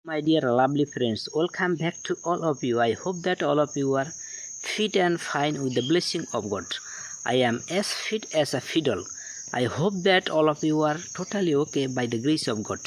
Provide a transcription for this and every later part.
My dear lovely friends, welcome back to all of you. I hope that all of you are fit and fine with the blessing of God. I am as fit as a fiddle. I hope that all of you are totally okay by the grace of God.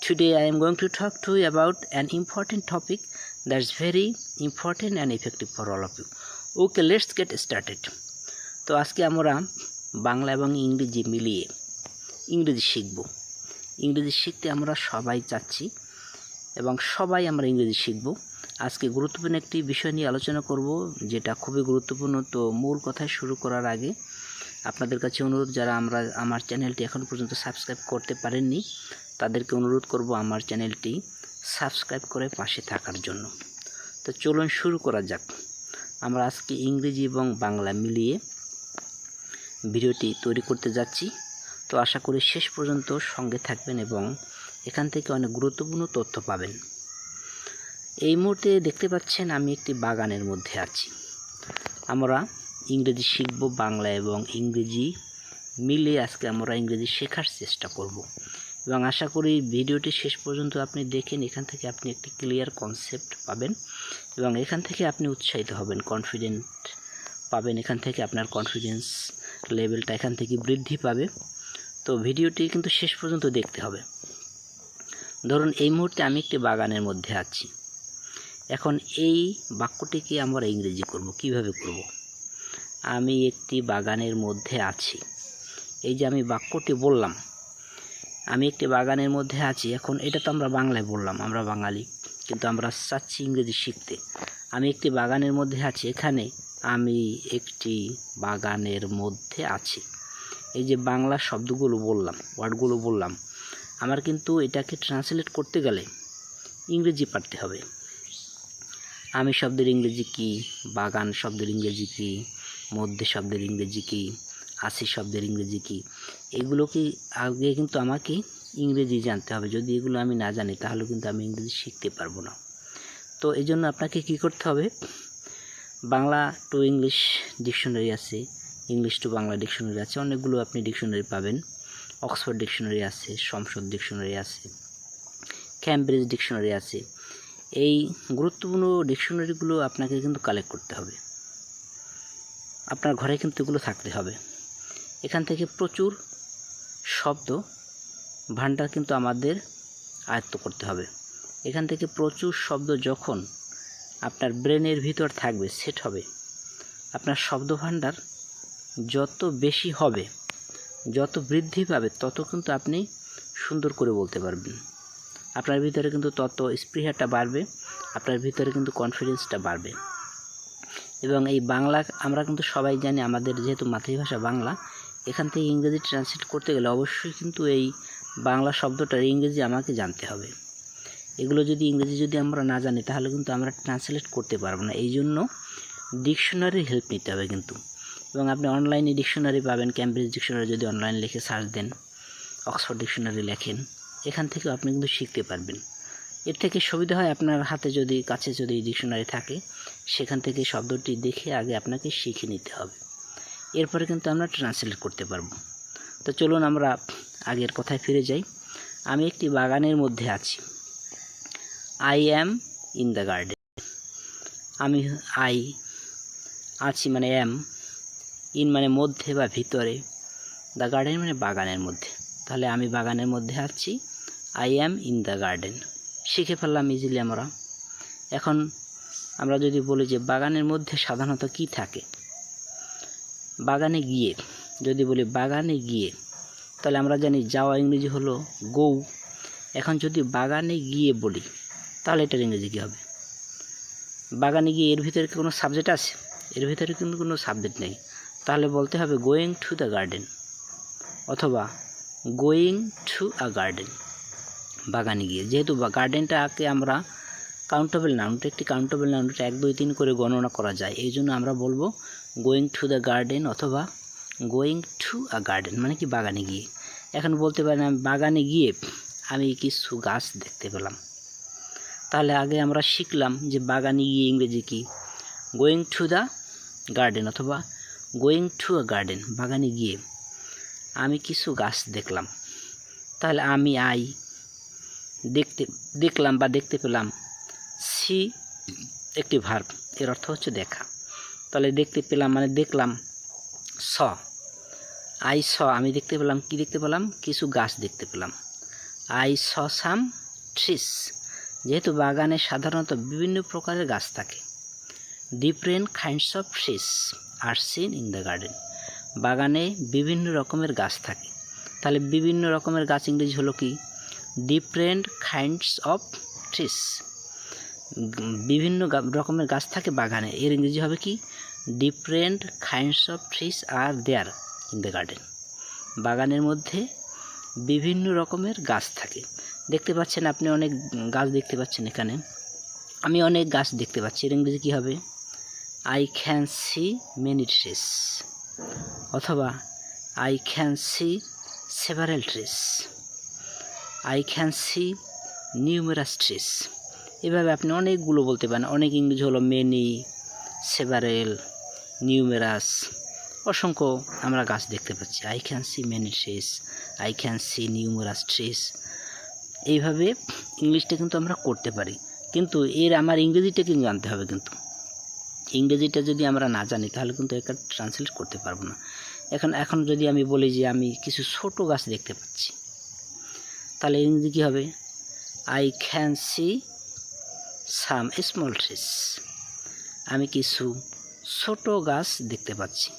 Today I am going to talk to you about an important topic that's very important and effective for all of you. Okay, let's get started. তো আজকে আমরা বাংলা এবং ইংরেজি মিলিয়ে ইংরেজি শিখব। ইংরেজি শিখতে আমরা সবাই চাচ্ছি এবং সবাই আমরা ইংরেজি শিখব। আজকে গুরুত্বপূর্ণ একটি বিষয় নিয়ে আলোচনা করব, যেটা খুবই গুরুত্বপূর্ণ। তো মূল কথায় শুরু করার আগে আপনাদের কাছে অনুরোধ, যারা আমার চ্যানেলটি এখন পর্যন্ত সাবস্ক্রাইব করতে পারেননি তাদেরকে অনুরোধ করব আমার চ্যানেলটি সাবস্ক্রাইব করে পাশে থাকার জন্য। তো চলুন শুরু করা যাক। আমরা আজকে ইংরেজি এবং বাংলা মিলিয়ে ভিডিওটি তৈরি করতে যাচ্ছি। তো আশা করি শেষ পর্যন্ত সঙ্গে থাকবেন এবং এখান থেকে অনেক গুরুত্বপূর্ণ তথ্য পাবেন। এই মুহূর্তে দেখতে পাচ্ছেন আমি একটি বাগানের মধ্যে আছি। আমরা ইংরেজি শিখব, বাংলা এবং ইংরেজি মিলে আজকে আমরা ইংরেজি শেখার চেষ্টা করব এবং আশা করি ভিডিওটি শেষ পর্যন্ত আপনি দেখেন। এখান থেকে আপনি একটি ক্লিয়ার কনসেপ্ট পাবেন এবং এখান থেকে আপনি উৎসাহিত হবেন, কনফিডেন্ট পাবেন। এখান থেকে আপনার কনফিডেন্স লেভেলটা এখান থেকে বৃদ্ধি পাবে। তো ভিডিওটি কিন্তু শেষ পর্যন্ত দেখতে হবে। ধরুন এই মুহূর্তে আমি একটি বাগানের মধ্যে আছি। এখন এই বাক্যটিকে আমরা ইংরেজি করব। কিভাবে করব? আমি একটি বাগানের মধ্যে আছি। এই যে আমি বাক্যটি বললাম, আমি একটি বাগানের মধ্যে আছি, এখন এটা তো আমরা বাংলায় বললাম, আমরা বাঙালি, কিন্তু আমরা চাচ্ছি ইংরেজি শিখতে। আমি একটি বাগানের মধ্যে আছি, এখানে আমি একটি বাগানের মধ্যে আছি। এই যে বাংলা শব্দগুলো বললাম, ওয়ার্ডগুলো বললাম, আমার কিন্তু এটাকে ট্রান্সলেট করতে গেলে ইংরেজি পারতে হবে। আমি শব্দের ইংরেজি কি, বাগান শব্দের ইংরেজি কি, মধ্যে শব্দের ইংরেজি কি, আশি শব্দের ইংরেজি কি, এগুলো কি আগে কিন্তু আমাকে ইংরেজি জানতে হবে। যদি এগুলো আমি না জানি তাহলে কিন্তু আমি ইংরেজি শিখতে পারবো না। তো এই জন্য আপনাকে কি করতে হবে, বাংলা টু ইংলিশ ডিকশনারি আছে, ইংলিশ টু বাংলা ডিকশনারি আছে, অনেকগুলো আপনি ডিকশনারি পাবেন। অক্সফোর্ড ডিকশনারি আছে, সংসদ ডিকশনারি আছে, ক্যামব্রিজ ডিকশনারি আছে। এই গুরুত্বপূর্ণ ডিকশনারিগুলো আপনাকে কিন্তু কালেক্ট করতে হবে। আপনার ঘরে কিন্তু এগুলো থাকতে হবে। এখান থেকে প্রচুর শব্দ ভাণ্ডার কিন্তু আমাদের আয়ত্ত করতে হবে। এখান থেকে প্রচুর শব্দ যখন আপনার ব্রেনের ভিতর থাকবে, সেট হবে, আপনার শব্দ ভাণ্ডার যত বেশি হবে, যত বৃদ্ধি পাবে, তত কিন্তু আপনি সুন্দর করে বলতে পারবেন। আপনার ভিতরে কিন্তু তত স্পৃহাটা বাড়বে, আপনার ভিতরে কিন্তু কনফিডেন্সটা বাড়বে। এবং এই বাংলা আমরা কিন্তু সবাই জানি, আমাদের যেহেতু মাতৃভাষা বাংলা, এখান থেকে ইংরেজি ট্রান্সলেট করতে গেলে অবশ্যই কিন্তু এই বাংলা শব্দটার ইংরেজি আমাকে জানতে হবে। এগুলো যদি ইংরেজি যদি আমরা না জানি তাহলে কিন্তু আমরা ট্রান্সলেট করতে পারবো না। এই জন্য ডিকশনারির হেল্প নিতে হবে কিন্তু। এবং আপনি অনলাইনে ডিকশনারি পাবেন, ক্যামব্রিজ ডিকশনারি যদি অনলাইন লিখে সার্চ দেন, অক্সফোর্ড ডিকশনারি লেখেন, এখান থেকে আপনি কিন্তু শিখতে পারবেন। এর থেকে সুবিধা হয় আপনার হাতে যদি কাছে যদি ডিকশনারি থাকে, সেখান থেকে শব্দটি দেখে আগে আপনাকে শিখে নিতে হবে, এরপরে কিন্তু আমরা ট্রান্সলেট করতে পারবো। তো চলুন আমরা আগের কথায় ফিরে যাই। আমি একটি বাগানের মধ্যে আছি। I am in the garden. আমি আই আছি মানে অ্যাম, ইন মানে মধ্যে বা ভিতরে, দ্য গার্ডেন মানে বাগানের মধ্যে। তাহলে আমি বাগানের মধ্যে আছি, I am in the garden. শিখে ফেললাম ইজিলি আমরা। এখন আমরা যদি বলি যে বাগানের মধ্যে সাধারণত কি থাকে, বাগানে গিয়ে, যদি বলি বাগানে গিয়ে, তাহলে আমরা জানি যাওয়া ইংরেজি হলো গো। এখন যদি বাগানে গিয়ে বলি তাহলে এটার ইংরেজি কী হবে? বাগানে গিয়ে এর ভিতরে কি কোনো সাবজেক্ট আছে? এর ভিতরে কিন্তু কোনো সাবজেক্ট নেই। তাহলে বলতে হবে গোয়িং টু দ্য গার্ডেন অথবা গোয়িং টু আ গার্ডেন। বাগানে গিয়ে, যেহেতু গার্ডেনটাকে আমরা কাউন্টেবল নাউন, একটি কাউন্টেবল নাউন, 1 2 3 করে গণনা করা যায়, এই জন্য আমরা বলবো গোয়িং টু দ্য গার্ডেন অথবা গোয়িং টু আ গার্ডেন, মানে কি বাগানে গিয়ে। এখন বলতে পারেন আমি বাগানে গিয়ে আমি কিছু গাছ দেখতে পেলাম। তাহলে আগে আমরা শিখলাম যে বাগানে গিয়ে ইংরেজি কি, গোয়িং টু দ্য গার্ডেন অথবা গোয়িং টু আ গার্ডেন। বাগানে গিয়ে আমি কিছু গাছ দেখলাম। তাহলে আমি আই দেখলাম বা দেখতে পেলাম। সি একটি ভার্ব, এর অর্থ হচ্ছে দেখা। তাহলে দেখতে পেলাম মানে দেখলাম। স আই স আমি দেখতে পেলাম, কি দেখতে পেলাম? কিছু গাছ দেখতে পেলাম। আই স সাম ট্রিস, যেহেতু বাগানে সাধারণত বিভিন্ন প্রকারের গাছ থাকে। Different kinds of trees R seen in the garden, বাগানে বিভিন্ন রকমের গাছ থাকে। তাহলে বিভিন্ন রকমের গাছ ইংরেজি হলো কি? Different kinds of trees. বিভিন্ন রকমের গাছ থাকে বাগানে, এর ইংরেজি হবে কি? Different kinds of trees are there in the garden. বাগানের মধ্যে বিভিন্ন রকমের গাছ থাকে। দেখতে পাচ্ছেন আপনি অনেক গাছ দেখতে পাচ্ছেন এখানে, আমি অনেক গাছ দেখতে পাচ্ছি, এর ইংরেজি কী হবে? I can see many trees, অথবা I can see several trees, I can see numerous trees. এভাবে আপনি অনেকগুলো বলতে পারেন। অনেক ইংরেজি হলো মেনি, সেভারেল, নিউমেরাস, অসংখ্য আমরা গাছ দেখতে পাচ্ছি। I can see many trees, I can see numerous trees. এইভাবে ইংলিশটা কিন্তু আমরা করতে পারি, কিন্তু আমার ইংরেজিটা কিন্তু জানতে হবে। কিন্তু ইংরেজিটা যদি আমরা না জানি তাহলে কিন্তু এটা ট্রান্সলেট করতে পারবো না। এখন যদি আমি বলি যে আমি কিছু ছোট গাছ দেখতে পাচ্ছি, তাহলে ইংরেজি কী হবে? I can see some small trees, আমি কিছু ছোট গাছ দেখতে পাচ্ছি।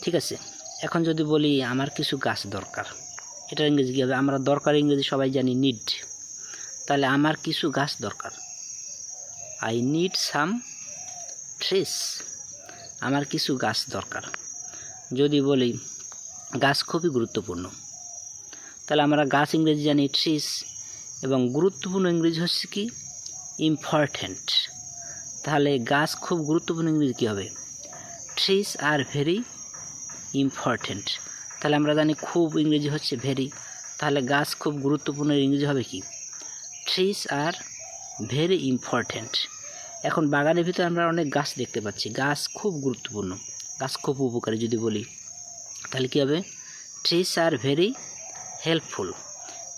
ঠিক আছে, এখন যদি বলি আমার কিছু গাছ দরকার, এটার ইংরেজি কী হবে? আমরা দরকার ইংরেজি সবাই জানি নিড, তাহলে আমার কিছু গাছ দরকার। আই নিড সাম ট্রিস, আমার কিছু গাছ দরকার। যদি বলি গাছ খুবই গুরুত্বপূর্ণ, তাহলে আমরা গাছ ইংরেজি জানি ট্রিস, এবং গুরুত্বপূর্ণ ইংরেজি হচ্ছে কি? ইম্পর্ট্যান্ট। তাহলে গাছ খুব গুরুত্বপূর্ণ ইংরেজি কী হবে? Trees are very important. তাহলে আমরা জানি খুব ইংরেজি হচ্ছে ভেরি, তাহলে গাছ খুব গুরুত্বপূর্ণ ইংরেজি হবে কি? Trees are very important. এখন বাগানের ভিতরে আমরা অনেক গাছ দেখতে পাচ্ছি, গাছ খুব গুরুত্বপূর্ণ, গাছ খুব উপকারী যদি বলি, তাহলে কী হবে? Trees are very helpful.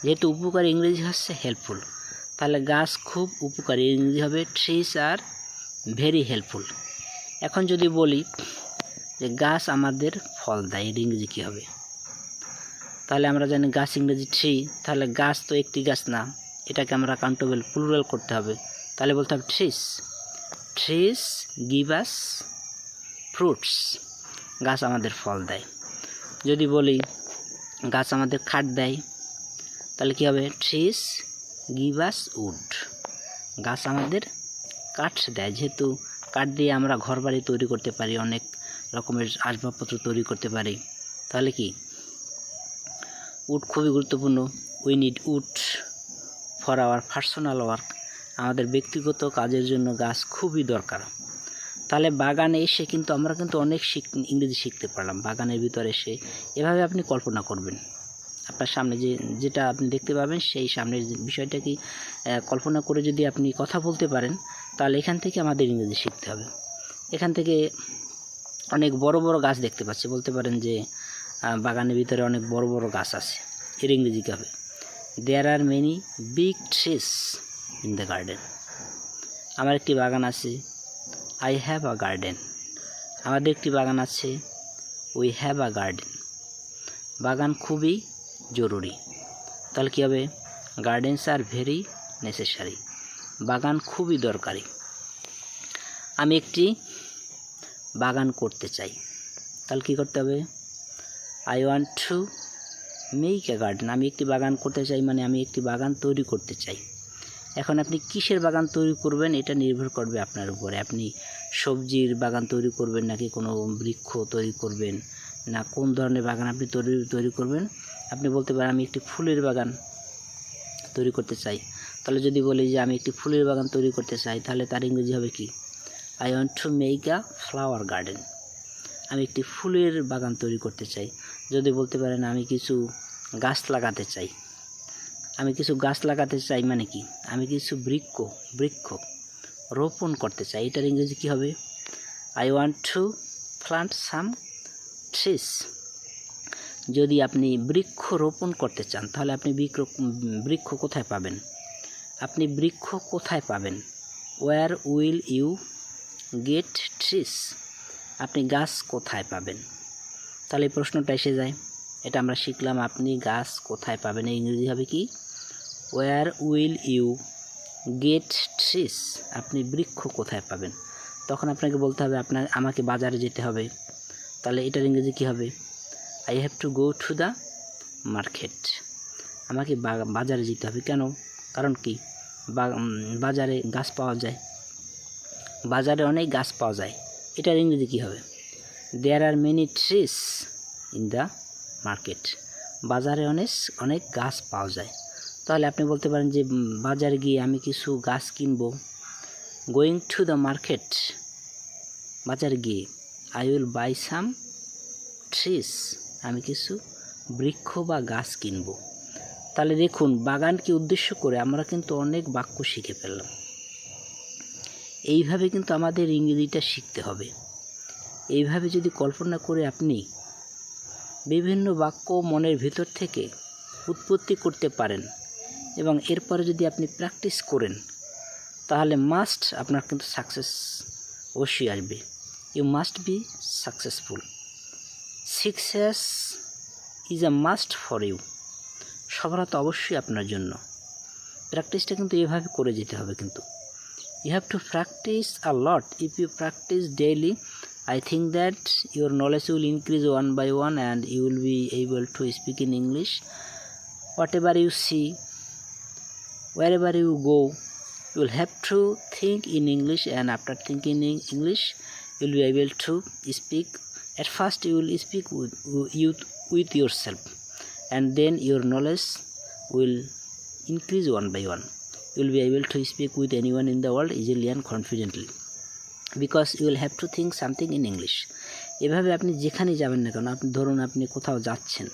যেহেতু উপকারী ইংরেজি হচ্ছে হেল্পফুল, তাহলে গাছ খুব উপকারী ইংরেজি হবে ট্রিস আর ভেরি হেল্পফুল। এখন যদি বলি যে গাছ আমাদের ফল দেয়, এর ইংরেজি কী হবে? তাহলে আমরা জানি গাছ ইংরেজি ট্রি, তাহলে গাছ তো একটি গাছ না, এটাকে আমরা কাউন্টেবল প্লুরাল করতে হবে। তাহলে বলতে হবে trees, trees give us fruits, গাছ আমাদের ফল দেয়। যদি বলি গাছ আমাদের কাঠ দেয়, তাহলে কী হবে? ট্রিস গিভ আস উড, গাছ আমাদের কাঠ দেয়। যেহেতু কাঠ দিয়ে আমরা ঘরবাড়ি তৈরি করতে পারি, অনেক রকমের আসবাবপত্র তৈরি করতে পারি, তাহলে কি উড খুবই গুরুত্বপূর্ণ। We need would for our personal work, আমাদের ব্যক্তিগত কাজের জন্য গাছ খুবই দরকার। তাহলে বাগানে এসে কিন্তু আমরা কিন্তু অনেক ইংরেজি শিখতে পারলাম বাগানের ভিতরে এসে। এভাবে আপনি কল্পনা করবেন, আপনার সামনে যেটা আপনি দেখতে পাবেন সেই সামনের বিষয়টা কি কল্পনা করে যদি আপনি কথা বলতে পারেন, তাহলে এখান থেকে আমাদের ইংরেজি শিখতে হবে। এখান থেকে অনেক বড় বড় গাছ দেখতে পাচ্ছি, বলতে পারেন যে বাগানের ভিতরে অনেক বড় বড় গাছ আছে, এর ইংরেজি কী হবে? There are many big trees in the garden, আমার একটি বাগান আছে। আই হ্যাভ আ গার্ডেন, আমাদের একটি বাগান আছে। উই হ্যাভ আ গার্ডেন, বাগান খুবই জরুরি। তাহলে কী হবে? গার্ডেনস আর ভেরি নেসেসারি, বাগান খুবই দরকারি। আমি একটি বাগান করতে চাই, তাহলে কী করতে হবে? I want to make a garden, আমি একটি বাগান করতে চাই মানে আমি একটি বাগান তৈরি করতে চাই। এখন আপনি কিসের বাগান তৈরি করবেন এটা নির্ভর করবে আপনার উপরে। আপনি সবজির বাগান তৈরি করবেন, নাকি কোনো বৃক্ষ তৈরি করবেন, না কোন ধরনের বাগান আপনি তৈরি করবেন। আপনি বলতে পারেন আমি একটি ফুলের বাগান তৈরি করতে চাই। তাহলে যদি বলি যে আমি একটি ফুলের বাগান তৈরি করতে চাই, তাহলে তার ইংরেজি হবে কি? I want to make a flower garden, আমি একটি ফুলের বাগান তৈরি করতে চাই। যদি বলতে পারেন আমি কিছু গাছ লাগাতে চাই, আমি কিছু গাছ লাগাতে চাই মানে কি? আমি কিছু বৃক্ষ রোপণ করতে চাই, এটার ইংরেজি কী হবে? I want to plant some trees. যদি আপনি বৃক্ষ রোপণ করতে চান তাহলে আপনি বৃক্ষ কোথায় পাবেন? আপনি বৃক্ষ কোথায় পাবেন? Where will you get trees? আপনি গাছ কোথায় পাবেন? তাহলে এই প্রশ্নটা এসে যায়। এটা আমরা শিখলাম, আপনি গাছ কোথায় পাবেন, এই ইংরেজি হবে কি? Where will you get trees? আপনি বৃক্ষ কোথায় পাবেন? তখন আপনাকে বলতে হবে আমাকে বাজারে যেতে হবে। তাহলে এটার ইংরেজি কী হবে? I have to go to the market. আমাকে বাজারে যেতে হবে। কেন? কারণ কি? বাজারে গাছ পাওয়া যায়, বাজারে অনেক গাছ পাওয়া যায়। এটার ইংরেজি কী হবে? There are many trees in the market. বাজারে অনেক গাছ পাওয়া যায়। তাহলে আপনি বলতে পারেন যে বাজারে গিয়ে আমি কিছু গাছ কিনবো। গোয়িং টু দ্য মার্কেট, বাজারে গিয়ে I will buy some trees, আমি কিছু বৃক্ষ বা গাছ কিনবো। তাহলে দেখুন, বাগানকে উদ্দেশ্য করে আমরা কিন্তু অনেক বাক্য শিখে ফেললাম। এইভাবে কিন্তু আমাদের ইংরেজিটা শিখতে হবে। এইভাবে যদি কল্পনা করে আপনি বিভিন্ন বাক্য মনের ভিতর থেকে উৎপত্তি করতে পারেন এবং এরপরে যদি আপনি প্র্যাকটিস করেন তাহলে আপনার কিন্তু সাকসেস অবশ্যই আসবে। You must be successful. Success is a must for you. সফলতা অবশ্যই আপনার জন্য। প্র্যাকটিসটা কিন্তু এভাবে করে যেতে হবে। কিন্তু you have to practice a lot. If you practice daily, I think that your knowledge will increase one by one and you will be able to speak in English. Whatever you see, wherever you go, you will have to think in English, and after thinking in English you will be able to speak. At first you will speak with yourself, and then your knowledge will increase one by one. You will be able to speak with anyone in the world easily and confidently, because you will have to think something in English. এভাবে আপনি যেখানে যাবেন না কেন, আপনি ধরুন আপনি কোথাও যাচ্ছেন,